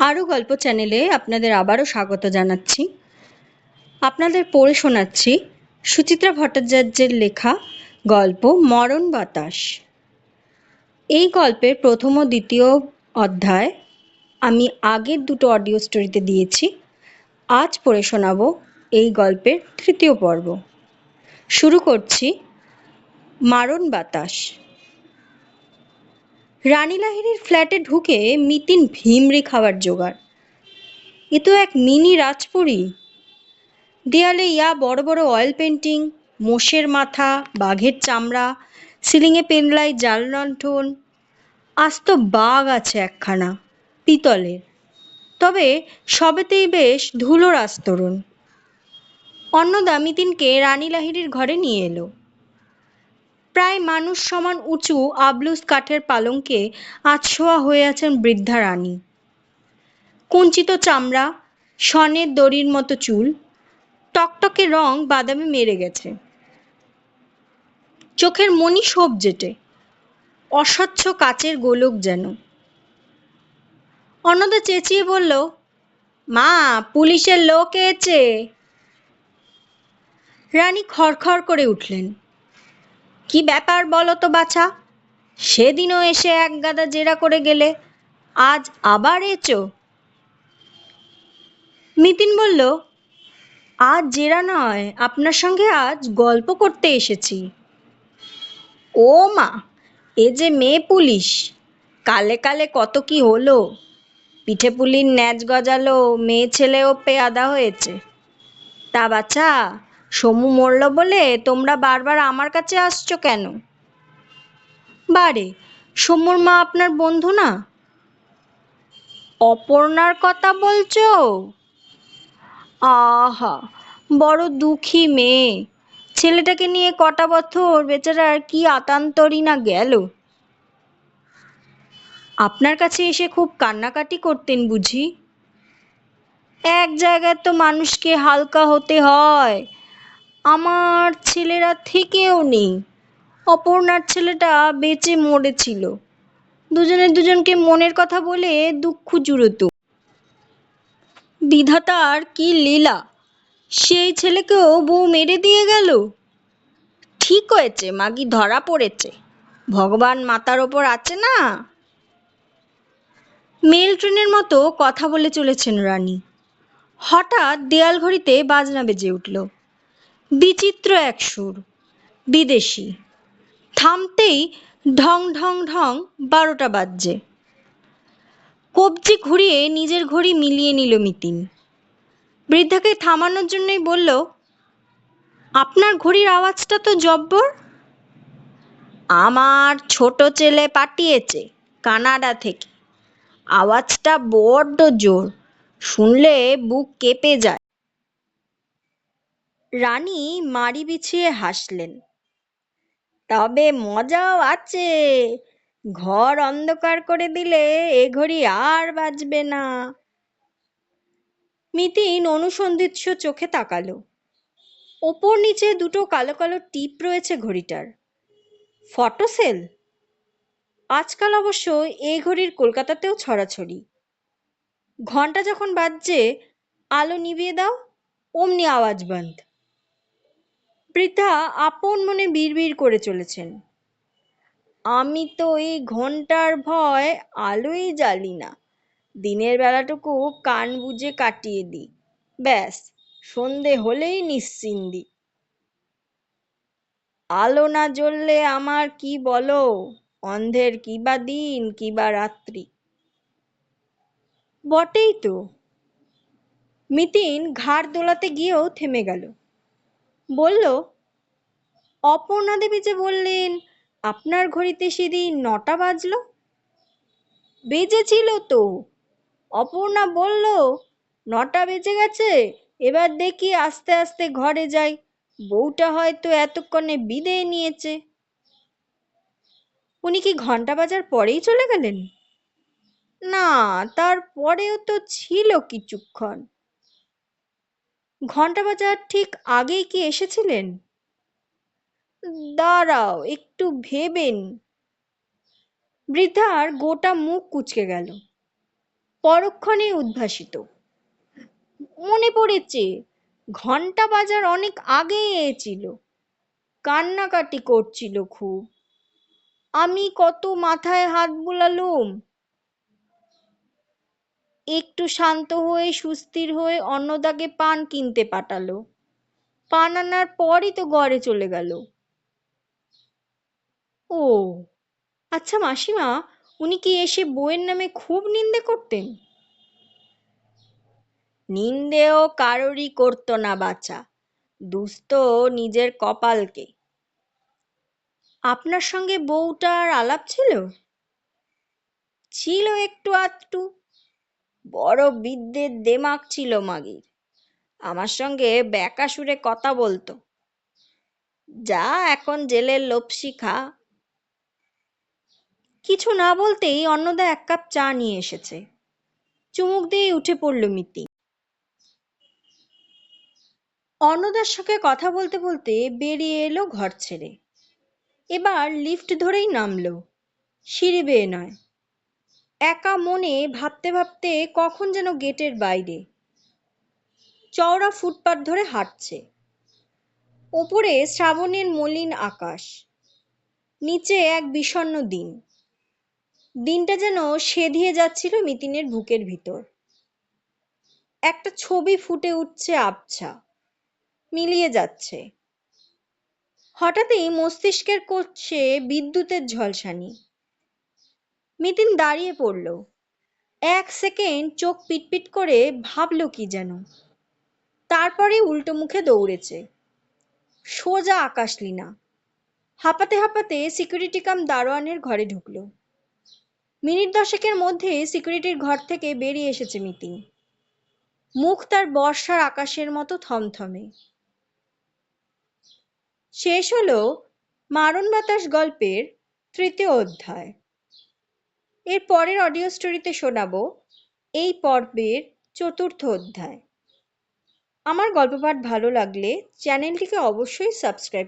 আরও গল্প চ্যানেলে আপনাদের আবারও স্বাগত জানাচ্ছি। আপনাদের পড়ে শোনাচ্ছি সুচিত্রা ভট্টাচার্যের লেখা গল্প মরণ বাতাস। এই গল্পের প্রথম ও দ্বিতীয় অধ্যায় আমি আগের দুটো অডিও স্টোরিতে দিয়েছি। আজ পড়ে শোনাবো এই গল্পের তৃতীয় পর্ব। শুরু করছি মরণ বাতাস। রানী লাহিড়ীর ফ্ল্যাটে ঢুকে মিতিন ভিমরি খাওয়ার জোগাড়। এ তো এক মিনি রাজপুরী। দেয়ালে বড় বড় অয়েল পেন্টিং, মোষের মাথা, বাঘের চামড়া, সিলিংয়ে পেনলাইট, জাল লণ্ঠন। আস্ত বাঘ আছে একখানা, পিতলের, তবে সবেতেই বেশ ধুলোর আস্তরণ। অন্নদা মিতিনকে রানী লাহিড়ীর ঘরে নিয়ে এলো। প্রায় মানুষ সমান উঁচু আবলুস কাঠের পালঙ্কে আধশোয়া হয়ে আছেন বৃদ্ধা রানী। কুঞ্চিত চামড়া, সনের দড়ির মতো চুল, টকটকে রং বাদামে মেরে গেছে। চোখের মণি সব জেটে, অস্বচ্ছ কাচের গোলক যেন। অন্নদা চেঁচিয়ে বলল, মা, পুলিশের লোক এসেছে। রানী খড়খড় করে উঠলেন। কি ব্যাপার বলো তো বাছা? সেদিনও এসে এক গাদা জেরা করে গেলে, আজ আবার এচো? মিতিন বলল, আজ জেরা নয়, আপনার সঙ্গে আজ গল্প করতে এসেছি। ও মা, এ যে মেয়ে পুলিশ, কালে কালে কত কি হলো। পিঠে পুলির ন্যাচ গজালো, মেয়ে ছেলেও পেয়াদা হয়েছে। তা বাছা, সমু মরল বলে তোমরা বারবার আমার কাছে আসছো কেন? বারে, সমুর মা আপনার বন্ধু না? অপর্ণার কথা বলছো? আহা, বড় দুঃখী মেয়ে। ছেলেটাকে নিয়ে কটা বছর বেচারার কি আতান্তরই না গেল। আপনার কাছে এসে খুব কান্নাকাটি করতেন বুঝি? এক জায়গায় তো মানুষকে হালকা হতে হয়। আমার ছেলেরা থেকেও নেই। অপর্ণার ছেলেটা বেঁচে মরেছিল। দুজনে দুজনকে মনের কথা বলে দুঃখ জুড়ত। বিধাতার কি লীলা, সেই ছেলেকেও বউ মেরে দিয়ে গেল। ঠিক হয়েছে, মাগি ধরা পড়েছে। ভগবান মাতার ওপর আছে না। মেল ট্রেনের মতো কথা বলে চলেছেন রানী। হঠাৎ দেয়াল ঘড়িতে বাজনা বেজে উঠল। বিচিত্র এক সুর, বিদেশি। থামতেই ঢং ঢং ঢং 12টা বাজছে। কবজি ঘুরিয়ে নিজের ঘড়ি মিলিয়ে নিল মিতিন। বৃদ্ধাকে থামানোর জন্যই বলল, আপনার ঘড়ির আওয়াজটা তো জব্বর। আমার ছোট ছেলে পাঠিয়েছে কানাডা থেকে। আওয়াজটা বড্ড জোর, শুনলে বুক কেঁপে যায়। রানী মাড়ি বিছিয়ে হাসলেন। তবে মজাও আছে। ঘর অন্ধকার করে দিলে এ ঘড়ি আর বাজবে না। মিতিন অনুসন্ধিৎস চোখে তাকালো। ওপর নিচে দুটো কালো কালো টিপ রয়েছে ঘড়িটার। Photo sell. আজকাল অবশ্য এই ঘড়ির কলকাতাতেও ছড়াছড়ি। ঘন্টা যখন বাজছে, আলো নিভিয়ে দাও, অমনি আওয়াজ বন্ধ। বৃদ্ধা আপন মনে বিড়বিড় করে চলেছেন। আমি তো এই ঘন্টার ভয় আলোই জ্বালি না। দিনের বেলাটুকু কান বুজে কাটিয়ে দিই, ব্যাস সন্ধে হলেই নিশ্চিন্দি। আলো না জ্বললে আমার কি বলো, অন্ধের কি বা দিন কি বা রাত্রি। বটেই তো। মিতিন ঘাড় দোলাতে গিয়েও থেমে গেল। বলল, অপর্ণা দেবী যে বললেন আপনার ঘড়িতে সেদিন 9টা বাজলো। বেজেছিল তো। অপর্ণা বলল 9টা বেজে গেছে, এবার দেখি আস্তে আস্তে ঘরে যাই, বউটা হয়তো এতক্ষণে বিদেয় নিয়েছে। উনি কি ঘন্টা বাজার পরেই চলে গেলেন? না, তারপরেও তো ছিল কিছুক্ষণ। ঘন্টা বাজার ঠিক আগেই কি এসেছিলেন? দাঁড়াও, একটু ভেবে নি। বৃদ্ধার গোটা মুখ কুঁচকে গেল। পরক্ষণে উদ্ভাসিত, মনে পড়েছে, ঘন্টা বাজার অনেক আগে এছিল, কান্নাকাটি করছিল খুব, আমি কত মাথায় হাত বুলালুম। একটু শান্ত হয়ে সুস্থির হয়ে অন্নদাকে পান কিনতে পাঠালো, পান আনার পরই তো ঘরে চলে গেল। ও আচ্ছা মাসিমা, উনি কি এসে বউয়ের নামে খুব নিন্দে করতেন? নিন্দেও কারোরই করতো না বাছা, দুস্ত নিজের কপালকে। আপনার সঙ্গে বউটার আলাপ ছিল? ছিল একটু আধটু, বড় বিদ্যের দেমাক ছিল মাগির, আমার সঙ্গে বেকাসুরে কথা বলতো, যা এখন জেলের লপসি খা। কিছু না বলতেই অন্নদা এক কাপ চা নিয়ে এসেছে, চুমুক দিয়ে উঠে পড়ল মিতি। অন্নদার সঙ্গে কথা বলতে বলতে বেরিয়ে এলো ঘর ছেড়ে, এবার লিফট ধরেই নামলো, সিঁড়ি বেয়ে নয়। একা মনে ভাবতে ভাবতে কখন যেন গেটের বাইরে, চওড়া ফুটপাত ধরে হাঁটছে, ওপরে শ্রাবণের মলিন আকাশ, নিচে এক বিষণ্ণ দিন। দিনটা যেন সেধিয়ে যাচ্ছিল মিতিনের বুকের ভিতর। একটা ছবি ফুটে উঠছে আবছা, মিলিয়ে যাচ্ছে। হঠাৎই মস্তিষ্কের করছে বিদ্যুতের ঝলসানি। মিতিন দাঁড়িয়ে পড়ল, এক সেকেন্ড চোখ পিটপিট করে ভাবল কি যেন, তারপরে উল্টো মুখে দৌড়েছে সোজা আকাশলীনা। হাঁপাতে হাঁপাতে সিকিউরিটি কাম দারোয়ানের ঘরে ঢুকলো। মিনিট দশেকের মধ্যে সিকিউরিটির ঘর থেকে বেরিয়ে এসেছে মিতিন, মুখ তার বর্ষার আকাশের মতো থমথমে। শেষ হলো মারণ বাতাস গল্পের ৩য় অধ্যায়। এর পরের অডিও স্টোরিতে শোনাবো এই পর্বের ৪র্থ অধ্যায়। আমার গল্প পাঠ ভালো লাগলে চ্যানেলটিকে অবশ্যই সাবস্ক্রাইব